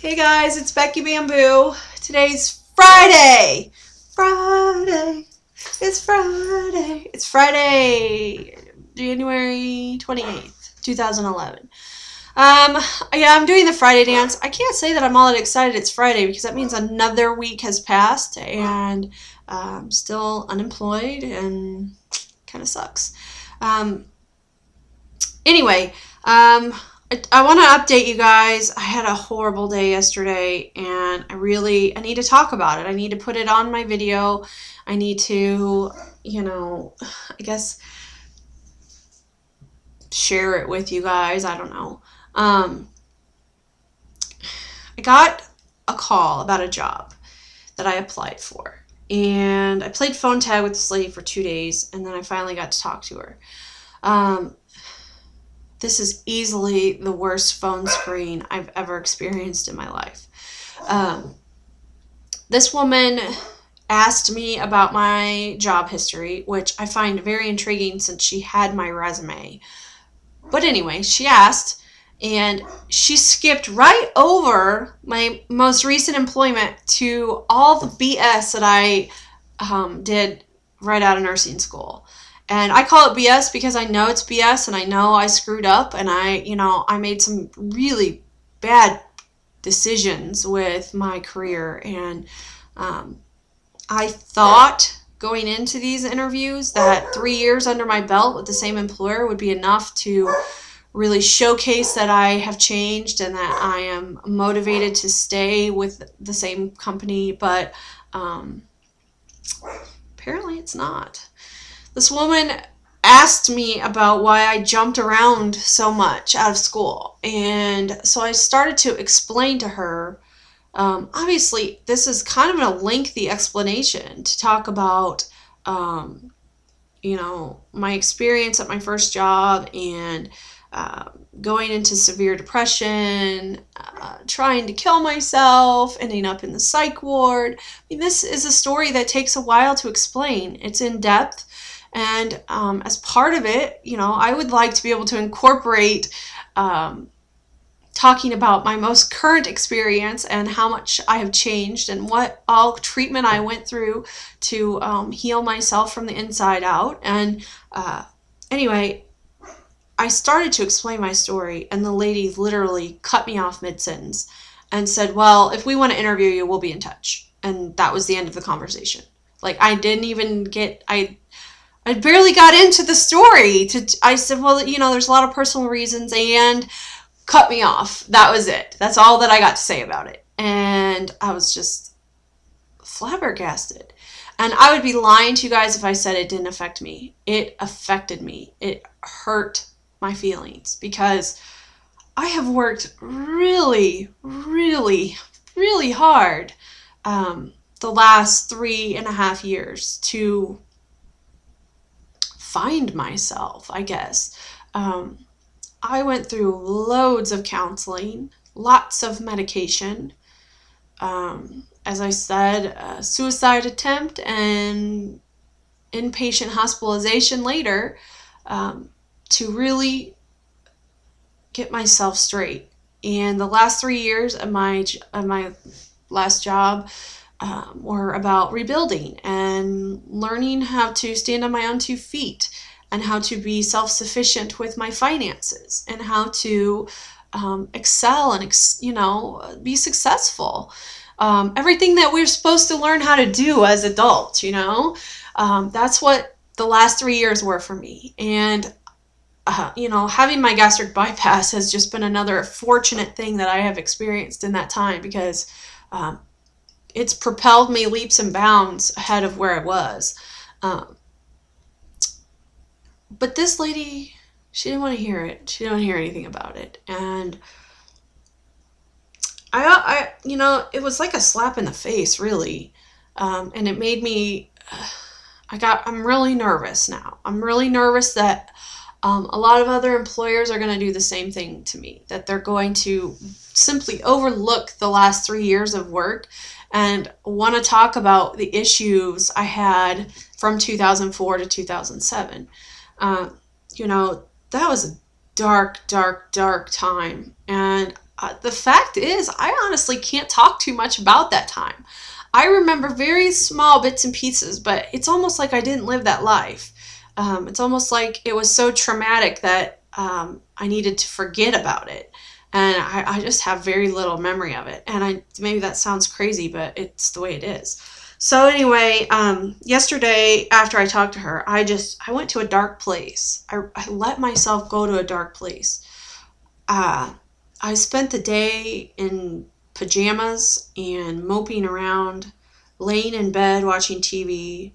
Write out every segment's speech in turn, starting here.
Hey guys, it's Becky Bamboo. Today's Friday. Friday. It's Friday. It's Friday, January 28th, 2011. Yeah, I'm doing the Friday dance. I can't say that I'm all that excited it's Friday because that means another week has passed and I'm still unemployed and kind of sucks. Anyway, I want to update you guys. I had a horrible day yesterday and I need to talk about it. I need to put it on my video. I need to, I guess share it with you guys. I don't know. I got a call about a job that I applied for. And I played phone tag with this lady for 2 days, and then I finally got to talk to her. This is easily the worst phone screen I've ever experienced in my life. This woman asked me about my job history, which I find very intriguing since she had my resume. But anyway, she asked, and she skipped right over my most recent employment to all the BS that I did right out of nursing school. And I call it BS because I know it's BS and I know I screwed up and I made some really bad decisions with my career. And I thought going into these interviews that 3 years under my belt with the same employer would be enough to really showcase that I have changed and that I am motivated to stay with the same company, but apparently it's not. This woman asked me about why I jumped around so much out of school, and so I started to explain to her. Obviously, this is kind of a lengthy explanation to talk about, my experience at my first job and going into severe depression, trying to kill myself, ending up in the psych ward. I mean, this is a story that takes a while to explain. It's in depth, and as part of it, I would like to be able to incorporate talking about my most current experience and how much I have changed and what all treatment I went through to heal myself from the inside out. And anyway, I started to explain my story, and the lady literally cut me off mid-sentence and said, well, if we want to interview you, we'll be in touch. And that was the end of the conversation. Like, I didn't even get, I barely got into the story. I said, well, there's a lot of personal reasons, and cut me off. That was it. That's all that I got to say about it. And I was just flabbergasted. And I would be lying to you guys if I said it didn't affect me. It affected me. It hurt my feelings because I have worked really, really, really hard the last 3.5 years to find myself, I guess. I went through loads of counseling, lots of medication, as I said, a suicide attempt and inpatient hospitalization later, to really get myself straight. And the last 3 years of my last job were about rebuilding and learning how to stand on my own 2 feet and how to be self-sufficient with my finances and how to excel and be successful. Everything that we're supposed to learn how to do as adults, that's what the last 3 years were for me. And having my gastric bypass has just been another fortunate thing that I have experienced in that time because it's propelled me leaps and bounds ahead of where I was. But this lady, she didn't want to hear it. She didn't want to hear anything about it. And it was like a slap in the face, really. And it made me, I'm really nervous now. I'm really nervous that a lot of other employers are going to do the same thing to me, that they're going to simply overlook the last 3 years of work and want to talk about the issues I had from 2004 to 2007. That was a dark, dark, dark time. And the fact is, I honestly can't talk too much about that time. I remember very small bits and pieces, but it's almost like I didn't live that life. It's almost like it was so traumatic that I needed to forget about it. And I just have very little memory of it. And maybe that sounds crazy, but it's the way it is. So anyway, yesterday after I talked to her, I went to a dark place. I let myself go to a dark place. I spent the day in pajamas and moping around, laying in bed watching TV.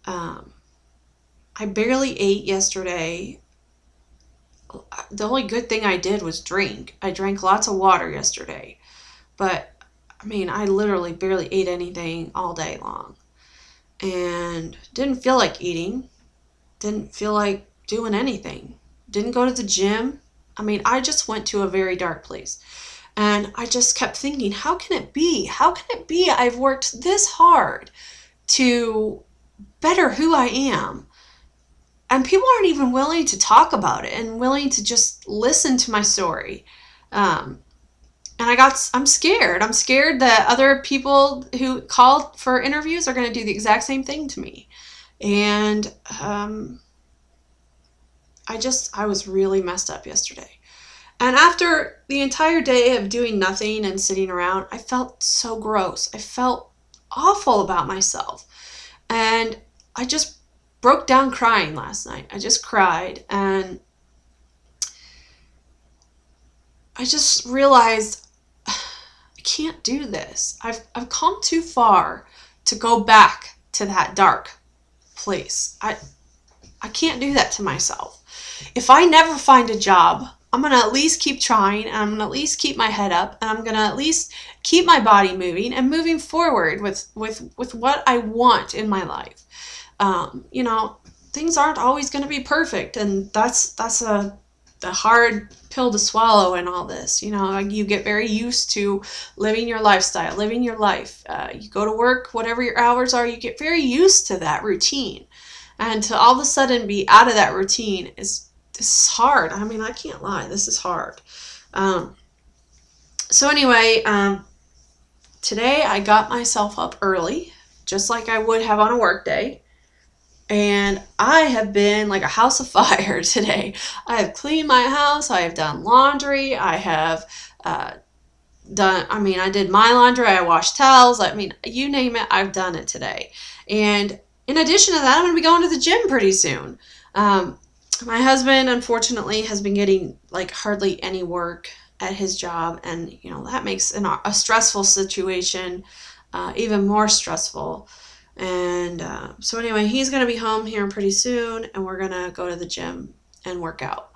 I barely ate yesterday. The only good thing I did was drink. I drank lots of water yesterday. But, I mean, I literally barely ate anything all day long. And didn't feel like eating. Didn't feel like doing anything. Didn't go to the gym. I mean, I just went to a very dark place. And I just kept thinking, how can it be? How can it be I've worked this hard to better who I am? And people aren't even willing to talk about it and willing to just listen to my story. And I'm scared. I'm scared that other people who called for interviews are going to do the exact same thing to me. And I was really messed up yesterday. And after the entire day of doing nothing and sitting around, I felt so gross. I felt awful about myself. And I just broke down crying last night. I just cried, and I just realized I can't do this. I've come too far to go back to that dark place. I can't do that to myself. If I never find a job, I'm going to at least keep trying, and I'm going to at least keep my head up, and I'm going to at least keep my body moving and moving forward with what I want in my life. You know, things aren't always going to be perfect, and that's a hard pill to swallow in all this. You know, you get very used to living your lifestyle, living your life. You go to work, whatever your hours are, you get very used to that routine. And to all of a sudden be out of that routine is hard. I mean, I can't lie. This is hard. So anyway, today I got myself up early, just like I would have on a work day. And I have been like a house of fire today. I have cleaned my house. I have done laundry. I have I did my laundry. I washed towels. I mean, you name it, I've done it today. And in addition to that, I'm going to be going to the gym pretty soon. My husband, unfortunately, has been getting like hardly any work at his job. And, you know, that makes a stressful situation even more stressful. And so anyway, he's going to be home here pretty soon, and we're going to go to the gym and work out,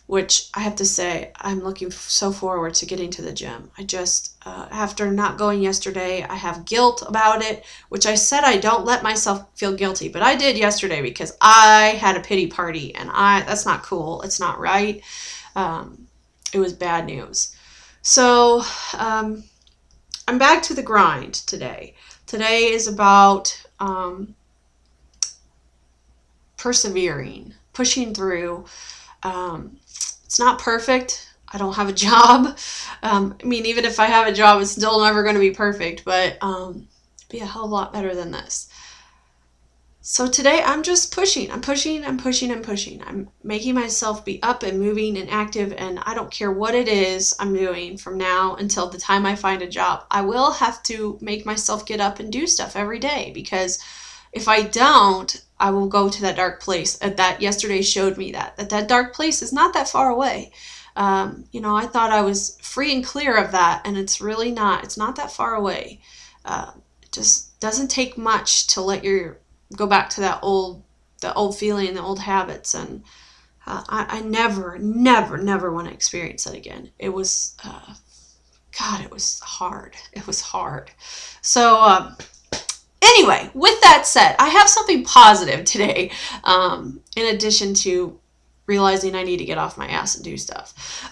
which I have to say, I'm looking so forward to getting to the gym. I just, after not going yesterday, I have guilt about it, which I said I don't let myself feel guilty, but I did yesterday because I had a pity party, and that's not cool. It's not right. It was bad news. So I'm back to the grind today. Today is about persevering, pushing through. It's not perfect. I don't have a job. I mean, even if I have a job, it's still never going to be perfect, but it'd be a hell of a lot better than this. So today I'm just pushing. I'm pushing. I'm making myself be up and moving and active, and I don't care what it is I'm doing from now until the time I find a job. I will have to make myself get up and do stuff every day, because if I don't, I will go to that dark place. That yesterday showed me that dark place is not that far away. You know, I thought I was free and clear of that, and it's really not. It's not that far away. It just doesn't take much to let your go back to the old feeling, the old habits, and I never want to experience that again. It was, God, it was hard. It was hard. So anyway, with that said, I have something positive today, in addition to realizing I need to get off my ass and do stuff.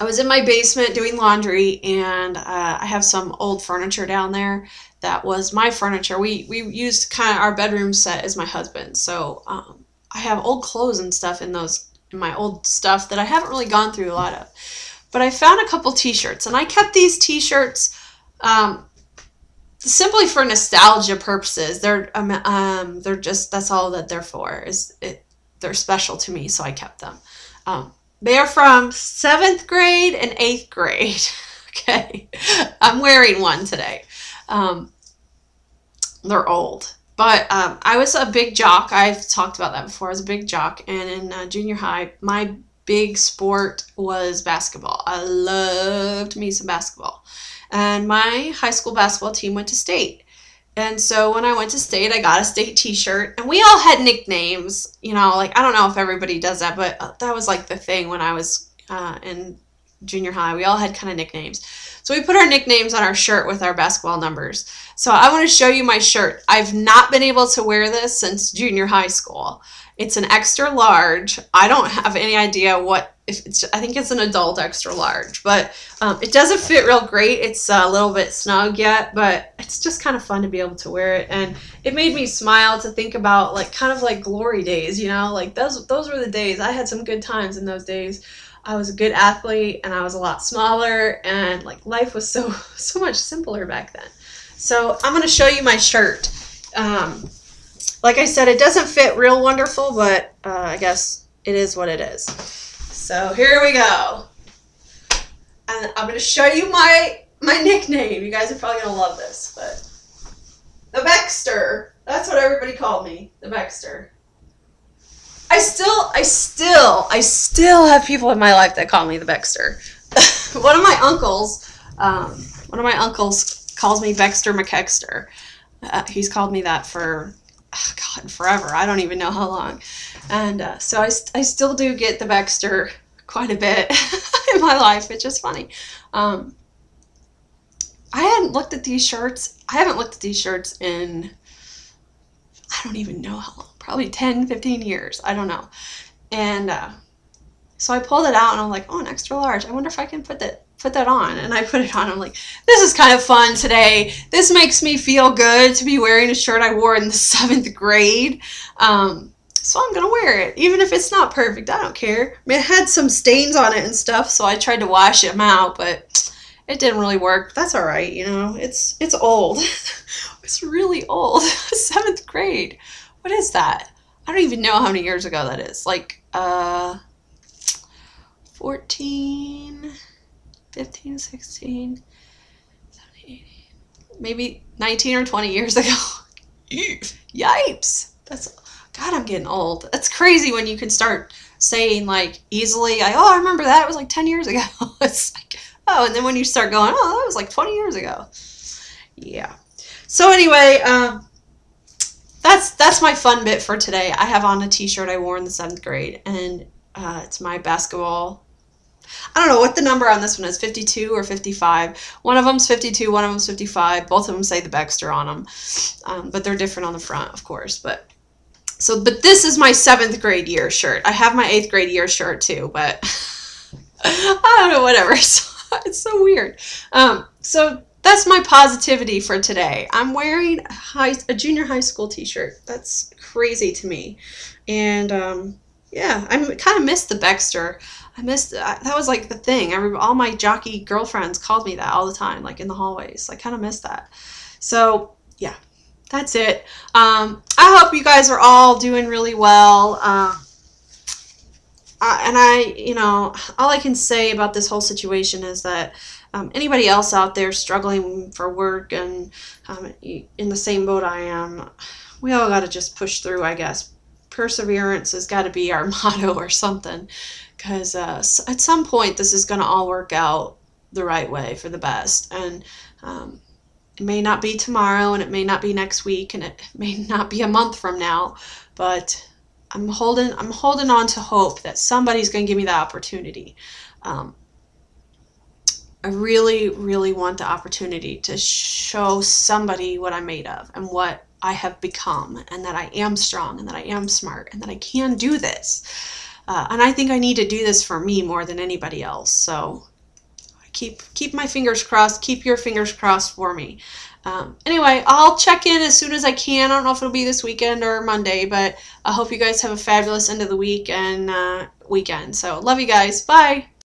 I was in my basement doing laundry, and I have some old furniture down there that was my furniture. We used kind of our bedroom set as my husband's. So I have old clothes and stuff in my old stuff that I haven't really gone through a lot of. but I found a couple t-shirts, and I kept these t-shirts simply for nostalgia purposes. They're just, that's all that they're for. They're special to me, so I kept them. They are from 7th grade and 8th grade. Okay, I'm wearing one today. They're old, but I was a big jock. I've talked about that before. I was a big jock, and in junior high, my big sport was basketball. I loved me some basketball. And my high school basketball team went to state. And so when I went to state, I got a state t-shirt. And we all had nicknames. You know, like, I don't know if everybody does that, but that was like the thing when I was in junior high. We all had kind of nicknames. So we put our nicknames on our shirt with our basketball numbers. So I want to show you my shirt. I've not been able to wear this since junior high school. It's an extra large. I don't have any idea what, if it's, I think it's an adult extra large, but it doesn't fit real great. It's a little bit snug yet, but it's just kind of fun to be able to wear it. And it made me smile to think about, like, kind of like glory days, you know, like those were the days. I had some good times in those days. I was a good athlete, and I was a lot smaller, and like life was so much simpler back then. So I'm going to show you my shirt. Like I said, it doesn't fit real wonderful, but I guess it is what it is. So here we go. And I'm going to show you my nickname. You guys are probably going to love this, but the Bexter. That's what everybody called me, the Bexter. I still have people in my life that call me the Bexter. One of my uncles calls me Bexter McKexter. He's called me that for, oh God, forever. I don't even know how long. And so I still do get the Bexter quite a bit in my life. It's just funny. I hadn't looked at these shirts. I haven't looked at these shirts in, I don't even know how long. Probably 10, 15 years. I don't know. And so I pulled it out, and I'm like, oh, an extra large. I wonder if I can put that on. And I put it on. I'm like, this is kind of fun today. This makes me feel good to be wearing a shirt I wore in the 7th grade. So I'm going to wear it. Even if it's not perfect, I don't care. I mean, it had some stains on it and stuff, so I tried to wash them out, but it didn't really work. That's all right, you know. It's old. It's really old. 7th grade. What is that? I don't even know how many years ago that is. Like 14, 15, 16, 17, 18, maybe 19 or 20 years ago. Yipes. God, I'm getting old. That's crazy when you can start saying, like, easily, like, oh, I remember that. It was like 10 years ago. It's like, oh, and then when you start going, oh, that was like 20 years ago. Yeah. So anyway, that's my fun bit for today. I have on a t-shirt I wore in the 7th grade, and it's my basketball. I don't know what the number on this one is, 52 or 55. One of them's 52, one of them's 55. Both of them say the Bexter on them, but they're different on the front, of course. But this is my 7th grade year shirt. I have my 8th grade year shirt too, but I don't know, whatever. It's so weird. So that's my positivity for today. I'm wearing a junior high school t-shirt. That's crazy to me. And yeah, I kind of missed the Bexter. That was like the thing. All my jockey girlfriends called me that all the time, like in the hallways. I kind of missed that. So yeah, that's it. I hope you guys are all doing really well. And you know, all I can say about this whole situation is that anybody else out there struggling for work and in the same boat I am, we all got to just push through, I guess. Perseverance has got to be our motto or something, because at some point this is going to all work out the right way for the best. And it may not be tomorrow, and it may not be next week, and it may not be a month from now, but I'm holding on to hope that somebody's going to give me the opportunity. I really, really want the opportunity to show somebody what I'm made of and what I have become, and that I am strong, and that I am smart, and that I can do this. And I think I need to do this for me more than anybody else. So keep my fingers crossed. Keep your fingers crossed for me. Anyway, I'll check in as soon as I can. I don't know if it'll be this weekend or Monday, but I hope you guys have a fabulous end of the week and weekend. So love you guys. Bye.